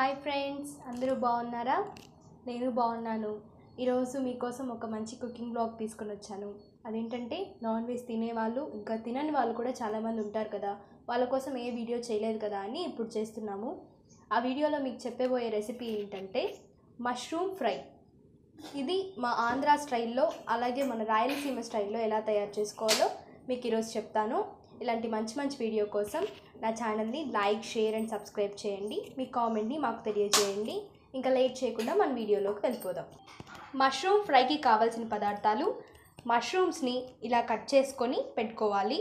Hi friends, అందరూ బాగున్నారా? నేను బాగున్నాను. ఈరోజు మీకోసం ఒక మంచి కుకింగ్ బ్లాగ్ తీసుకొని వచ్చాను. అదేంటంటే నాన్ వెజ్ తినేవాళ్ళు ఇంకా తినని వాళ్ళు కూడా చాలామంది ఉంటారు కదా, వాళ్ళ కోసం ఏ వీడియో చేయలేదు కదా అని ఇప్పుడు చేస్తున్నాము. ఆ వీడియోలో మీకు చెప్పబోయే రెసిపీ ఏంటంటే మష్రూమ్ ఫ్రై. ఇది మా ఆంధ్ర స్టైల్లో అలాగే మన రాయలసీమ స్టైల్లో ఎలా తయారు చేసుకోవాలో మీకు ఈరోజు చెప్తాను. ఇలాంటి మంచి మంచి వీడియో కోసం నా ఛానల్ని లైక్, షేర్ అండ్ సబ్స్క్రైబ్ చేయండి. మీ కామెంట్ని మాకు తెలియజేయండి. ఇంకా లేట్ చేయకుండా మన వీడియోలోకి వెళ్ళిపోదాం. మష్రూమ్ ఫ్రైకి కావాల్సిన పదార్థాలు: మష్రూమ్స్ని ఇలా కట్ చేసుకొని పెట్టుకోవాలి,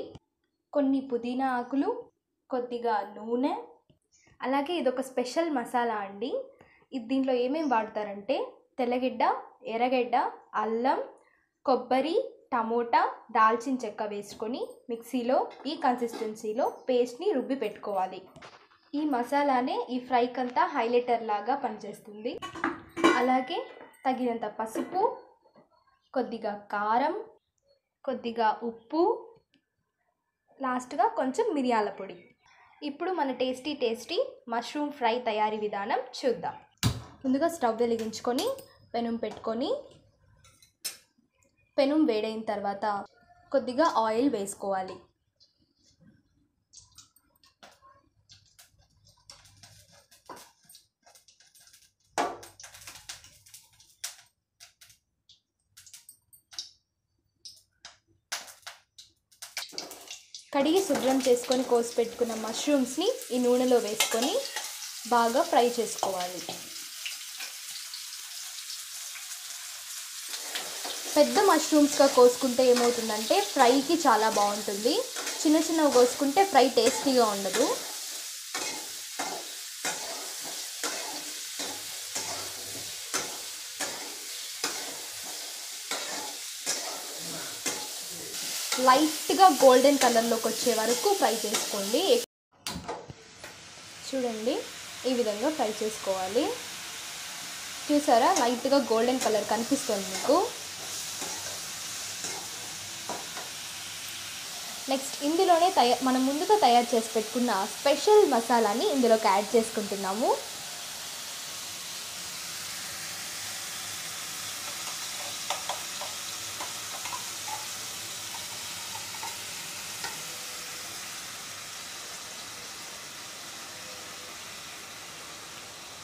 కొన్ని పుదీనా ఆకులు, కొద్దిగా నూనె, అలాగే ఇదొక స్పెషల్ మసాలా అండి. ఇది దీంట్లో ఏమేమి వాడతారంటే తెల్లగడ్డ, ఎర్రగడ్డ, అల్లం, కొబ్బరి, టమోటా, దాల్చిన చెక్క వేసుకొని మిక్సీలో ఈ కన్సిస్టెన్సీలో పేస్ట్ని రుబ్బి పెట్టుకోవాలి. ఈ మసాలానే ఈ ఫ్రైకి అంతా హైలైటర్ లాగా పనిచేస్తుంది. అలాగే తగినంత పసుపు, కొద్దిగా కారం, కొద్దిగా ఉప్పు, లాస్ట్గా కొంచెం మిరియాల పొడి. ఇప్పుడు మన టేస్టీ మష్రూమ్ ఫ్రై తయారీ విధానం చూద్దాం. ముందుగా స్టవ్ వెలిగించుకొని పెనం పెట్టుకొని, పెనం వేడైన తర్వాత కొద్దిగా ఆయిల్ వేసుకోవాలి. కడిగి శుభ్రం చేసుకొని కోసి పెట్టుకున్న మష్రూమ్స్ని ఈ నూనెలో వేసుకొని బాగా ఫ్రై చేసుకోవాలి. పెద్ద మష్రూమ్స్గా కోసుకుంటే ఏమవుతుందంటే ఫ్రైకి చాలా బాగుంటుంది. చిన్న చిన్నవి కోసుకుంటే ఫ్రై టేస్టీగా ఉండదు. లైట్గా గోల్డెన్ కలర్లోకి వచ్చే వరకు ఫ్రై చేసుకోండి. చూడండి, ఈ విధంగా ఫ్రై చేసుకోవాలి. చూసారా, లైట్గా గోల్డెన్ కలర్ కనిపిస్తుంది మీకు. నెక్స్ట్ ఇందులోనే మనం ముందుగా తయారు చేసి పెట్టుకున్న స్పెషల్ మసాలాని ఇందులోకి యాడ్ చేసుకుంటున్నాము.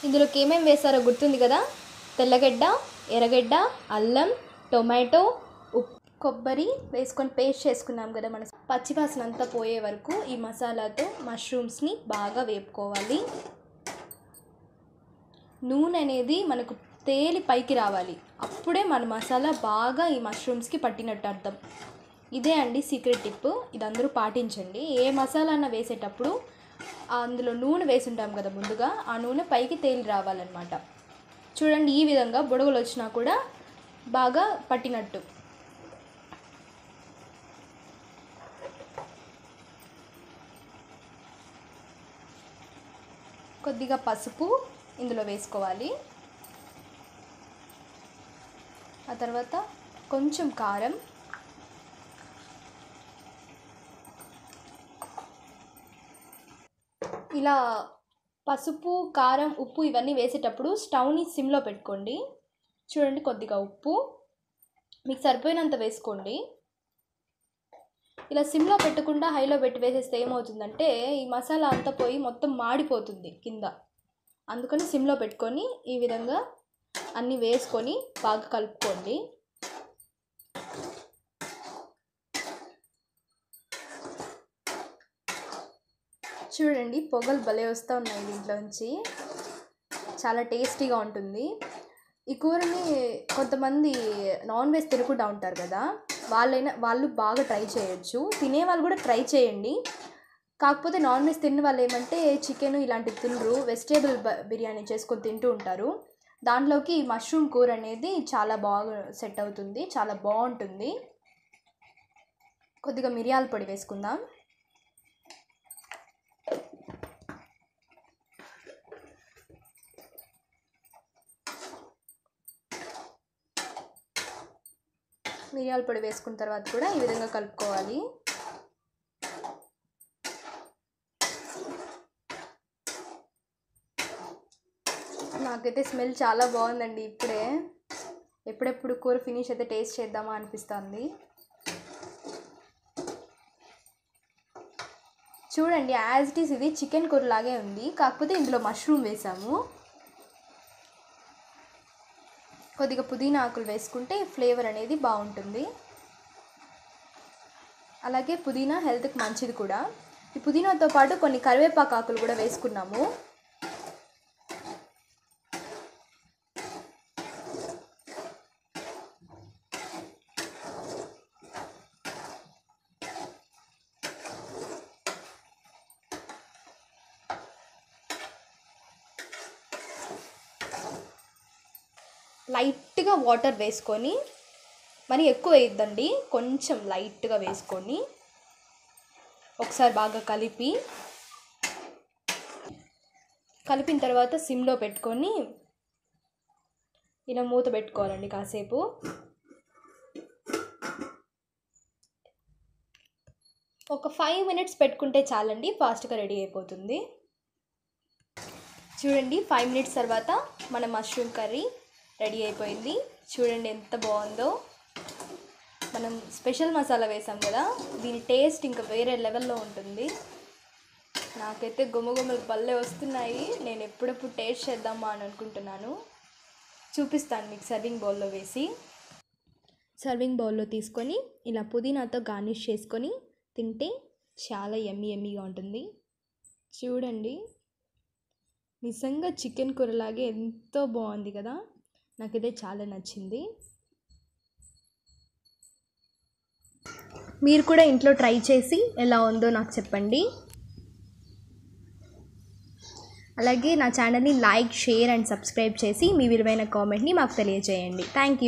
ఇందులోకి ఏమేమి వేసారో గుర్తుంది కదా: తెల్లగడ్డ, ఎర్రగడ్డ, అల్లం, టొమాటో, ఉప్పు, కొబ్బరి వేసుకొని పేస్ట్ చేసుకున్నాం కదా. మన పచ్చివాసన అంతా పోయే వరకు ఈ మసాలాతో మష్రూమ్స్ని బాగా వేపుకోవాలి. నూనె అనేది మనకు తేలి పైకి రావాలి, అప్పుడే మన మసాలా బాగా ఈ మష్రూమ్స్కి పట్టినట్టు అర్థం. ఇదే అండి సీక్రెట్ టిప్, ఇది అందరూ పాటించండి. ఏ మసాలా అన్న వేసేటప్పుడు అందులో నూనె వేసుంటాం కదా ముందుగా, ఆ నూనె పైకి తేలి రావాలన్నమాట. చూడండి, ఈ విధంగా బుడగలు వచ్చినా కూడా బాగా పట్టినట్టు. కొద్దిగా పసుపు ఇందులో వేసుకోవాలి. ఆ తర్వాత కొంచెం కారం, ఇలా పసుపు, కారం, ఉప్పు ఇవన్నీ వేసేటప్పుడు స్టవ్ని సిమ్లో పెట్టుకోండి. చూడండి, కొద్దిగా ఉప్పు మీకు సరిపోయినంత వేసుకోండి. ఇలా సిమ్లో పెట్టకుండా హైలో పెట్టి వేసేస్తే ఏమవుతుందంటే ఈ మసాలా అంతా పోయి మొత్తం మాడిపోతుంది కింద. అందుకని సిమ్లో పెట్టుకొని ఈ విధంగా అన్నీ వేసుకొని బాగా కలుపుకోండి. చూడండి, పొగలు భలే వస్తూ ఉన్నాయి దీంట్లోంచి. చాలా టేస్టీగా ఉంటుంది. ఈ కూరని కొంతమంది నాన్ వెజ్ తినకుండా ఉంటారు కదా, వాళ్ళు బాగా ట్రై చేయొచ్చు. తినేవాళ్ళు కూడా ట్రై చేయండి. కాకపోతే నాన్ వెజ్ తిన్న వాళ్ళు ఏమంటే చికెన్ ఇలాంటివి తినరు, వెజిటేబుల్ బిర్యానీ చేసుకొని తింటూ ఉంటారు. దాంట్లోకి మష్రూమ్ కూర అనేది చాలా బాగా సెట్ అవుతుంది, చాలా బాగుంటుంది. కొద్దిగా మిరియాల పొడి వేసుకుందాం. మిరియాల పొడి వేసుకున్న తర్వాత కూడా ఈ విధంగా కలుపుకోవాలి. నాకైతే స్మెల్ చాలా బాగుందండి. ఇప్పుడే ఎప్పుడెప్పుడు కూర ఫినిష్ అయితే టేస్ట్ చేద్దామా అనిపిస్తుంది. చూడండి, యాజ్ ఇట్ ఈస్ ఇది చికెన్ కూర లాగే ఉంది, కాకపోతే ఇందులో మష్రూమ్ వేసాము. కొద్దిగా పుదీనా ఆకులు వేసుకుంటే ఫ్లేవర్ అనేది బాగుంటుంది. అలాగే పుదీనా హెల్త్కి మంచిది కూడా. ఈ పుదీనాతో పాటు కొన్ని కరివేపాకు ఆకులు కూడా వేసుకున్నాము. లైట్గా వాటర్ వేసుకొని, మరి ఎక్కువ వేయద్దండి, కొంచెం లైట్గా వేసుకొని ఒకసారి బాగా కలిపిన తర్వాత సిమ్లో పెట్టుకొని ఇలా మూత పెట్టుకోవాలండి కాసేపు. ఒక 5 minutes పెట్టుకుంటే చాలండి, ఫాస్ట్గా రెడీ అయిపోతుంది. చూడండి, 5 minutes తర్వాత మన మష్రూమ్ కర్రీ రెడీ అయిపోయింది. చూడండి ఎంత బాగుందో. మనం స్పెషల్ మసాలా వేసాం కదా, దీని టేస్ట్ ఇంకా వేరే లెవెల్లో ఉంటుంది. నాకైతే గుమ్మగుమ్మలు భలే వస్తున్నాయి. నేను ఎప్పుడెప్పుడు టేస్ట్ చేద్దామా అని అనుకుంటున్నాను. చూపిస్తాను మీకు సర్వింగ్ బౌల్లో వేసి. సర్వింగ్ బౌల్లో తీసుకొని ఇలా పుదీనాతో గార్నిష్ చేసుకొని తింటే చాలా యమ్మీగా ఉంటుంది. చూడండి, నిజంగా చికెన్ కూరలాగే ఎంతో బాగుంది కదా. నాకైతే చాలా నచ్చింది. మీరు కూడా ఇంట్లో ట్రై చేసి ఎలా ఉందో నాకు చెప్పండి. అలాగే నా ఛానల్ని లైక్, షేర్ అండ్ సబ్స్క్రైబ్ చేసి మీ విలువైన కామెంట్ని మాకు తెలియజేయండి. Thank you.